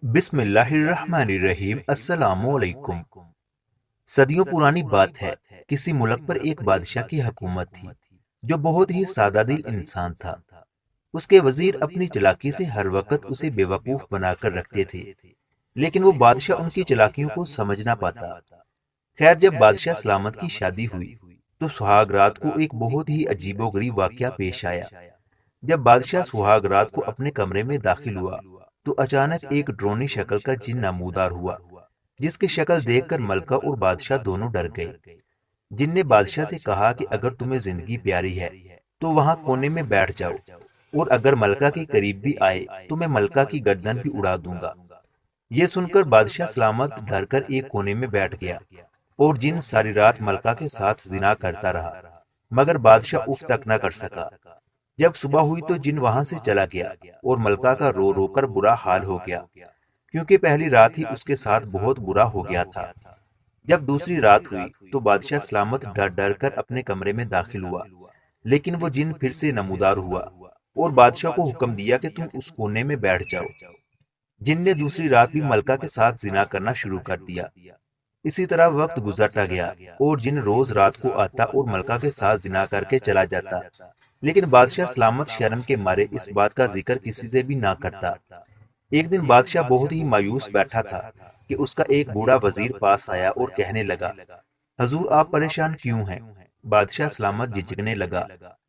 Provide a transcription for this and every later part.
بسم اللہ الرحمن الرحیم۔ السلام علیکم۔ صدیوں پرانی بات ہے، کسی ملک پر ایک بادشاہ کی حکومت تھی جو بہت ہی سادہ دل انسان تھا۔ اس کے وزیر اپنی چلاکی سے ہر وقت اسے بے وقوف بنا کر رکھتے تھے، لیکن وہ بادشاہ ان کی چلاکیوں کو سمجھ نہ پاتا۔ خیر، جب بادشاہ سلامت کی شادی ہوئی تو سہاگ رات کو ایک بہت ہی عجیب و غریب واقعہ پیش آیا۔ جب بادشاہ سہاگ رات کو اپنے کمرے میں داخل ہوا تو اچانک ایک ڈرونی شکل کا جن نمودار ہوا، جس کی شکل دیکھ کر ملکہ اور بادشاہ دونوں ڈر گئے۔ جن نے بادشاہ سے کہا کہ اگر تمہیں زندگی پیاری ہے تو وہاں کونے میں بیٹھ جاؤ، اور اگر ملکہ کے قریب بھی آئے تو میں ملکہ کی گردن بھی اڑا دوں گا۔ یہ سن کر بادشاہ سلامت ڈر کر ایک کونے میں بیٹھ گیا، اور جن ساری رات ملکہ کے ساتھ زنا کرتا رہا، مگر بادشاہ اف تک نہ کر سکا۔ جب صبح ہوئی تو جن وہاں سے چلا گیا، اور ملکہ کا رو رو کر برا حال ہو گیا، کیونکہ پہلی رات ہی اس کے ساتھ بہت برا ہو گیا تھا۔ جب دوسری رات ہوئی تو بادشاہ سلامت ڈر ڈر کر اپنے کمرے میں داخل ہوا، لیکن وہ جن پھر سے نمودار ہوا اور بادشاہ کو حکم دیا کہ تم اس کونے میں بیٹھ جاؤ۔ جن نے دوسری رات بھی ملکہ کے ساتھ زنا کرنا شروع کر دیا۔ اسی طرح وقت گزرتا گیا، اور جن روز رات کو آتا اور ملکہ کے ساتھ زنا کر کے چلا جاتا، لیکن بادشاہ سلامت شرم کے مارے اس بات کا ذکر کسی سے بھی نہ کرتا۔ ایک دن بادشاہ بہت ہی مایوس بیٹھا تھا کہ اس کا ایک بوڑھا وزیر پاس آیا اور کہنے لگا، حضور آپ پریشان کیوں ہیں؟ بادشاہ سلامت جھجکنے لگا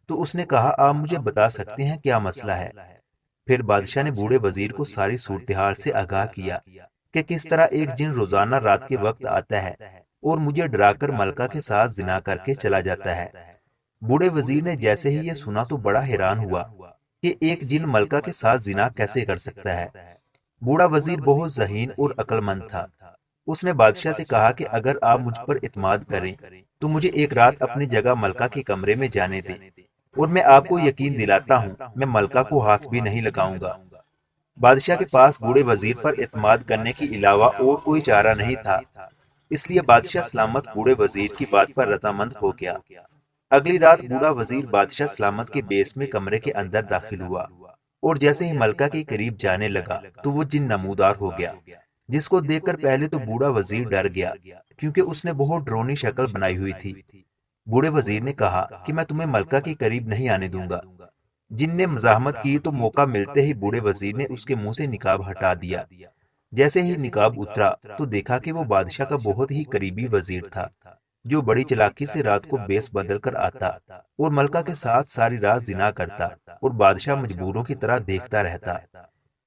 تو اس نے کہا، آپ مجھے بتا سکتے ہیں کیا مسئلہ ہے؟ پھر بادشاہ نے بوڑھے وزیر کو ساری صورتحال سے آگاہ کیا کہ کس طرح ایک جن روزانہ رات کے وقت آتا ہے اور مجھے ڈرا کر ملکہ کے ساتھ زنا کر کے چلا جاتا ہے۔ بوڑھے وزیر نے جیسے ہی یہ سنا تو بڑا حیران ہوا کہ ایک جن ملکہ کے ساتھ زنا کیسے کر سکتا ہے۔ بوڑھا وزیر بہت ذہین اور عقل مند تھا۔ اس نے بادشاہ سے کہا کہ اگر آپ مجھ پر اعتماد کریں تو مجھے ایک رات اپنی جگہ ملکہ کے کمرے میں جانے دیں، اور میں آپ کو یقین دلاتا ہوں میں ملکہ کو ہاتھ بھی نہیں لگاؤں گا۔ بادشاہ کے پاس بوڑھے وزیر پر اعتماد کرنے کے علاوہ اور کوئی چارہ نہیں تھا، اس لیے بادشاہ سلامت بوڑھے وزیر کی بات پر رضامند ہو گیا۔ اگلی رات بوڑھا وزیر بادشاہ سلامت کے بیس میں کمرے کے اندر داخل ہوا، اور جیسے ہی ملکہ کے قریب جانے لگا تو وہ جن نمودار ہو گیا، جس کو دیکھ کر پہلے تو بوڑھا وزیر ڈر گیا، کیونکہ اس نے بہت ڈرونی شکل بنائی ہوئی تھی۔ بوڑھے وزیر نے کہا کہ میں تمہیں ملکہ کے قریب نہیں آنے دوں گا۔ جن نے مزاحمت کی تو موقع ملتے ہی بوڑھے وزیر نے اس کے منہ سے نقاب ہٹا دیا۔ جیسے ہی نقاب اترا تو دیکھا کہ وہ بادشاہ کا بہت ہی قریبی وزیر تھا، جو بڑی چلاکی سے رات کو بیس بدل کر آتا اور ملکہ کے ساتھ ساری رات زنا کرتا، اور بادشاہ مجبوروں کی طرح دیکھتا رہتا۔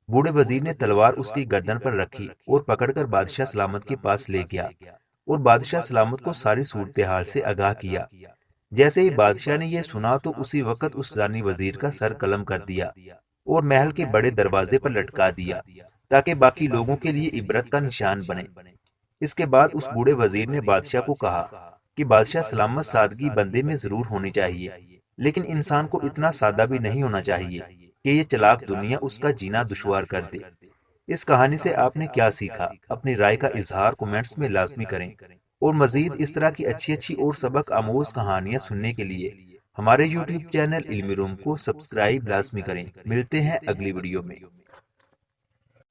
بوڑھے وزیر نے تلوار اس کی گردن پر رکھی اور پکڑ کر بادشاہ سلامت کے پاس لے گیا، اور بادشاہ سلامت کو ساری صورتحال سے آگاہ کیا۔ جیسے ہی بادشاہ نے یہ سنا تو اسی وقت اس زانی وزیر کا سر قلم کر دیا اور محل کے بڑے دروازے پر لٹکا دیا، تاکہ باقی لوگوں کے لیے عبرت کا نشان بنے۔ اس کے بعد اس بوڑھے وزیر نے بادشاہ کو کہا کہ بادشاہ سلامت سادگی بندے میں ضرور ہونی چاہیے، لیکن انسان کو اتنا سادہ بھی نہیں ہونا چاہیے کہ یہ چلاک دنیا اس کا جینا دشوار کر دے۔ اس کہانی سے آپ نے کیا سیکھا؟ اپنی رائے کا اظہار کومنٹس میں لازمی کریں، اور مزید اس طرح کی اچھی اچھی اور سبق آموز کہانیاں سننے کے لیے ہمارے یوٹیوب چینل علمی روم کو سبسکرائب لازمی کریں۔ ملتے ہیں اگلی ویڈیو میں۔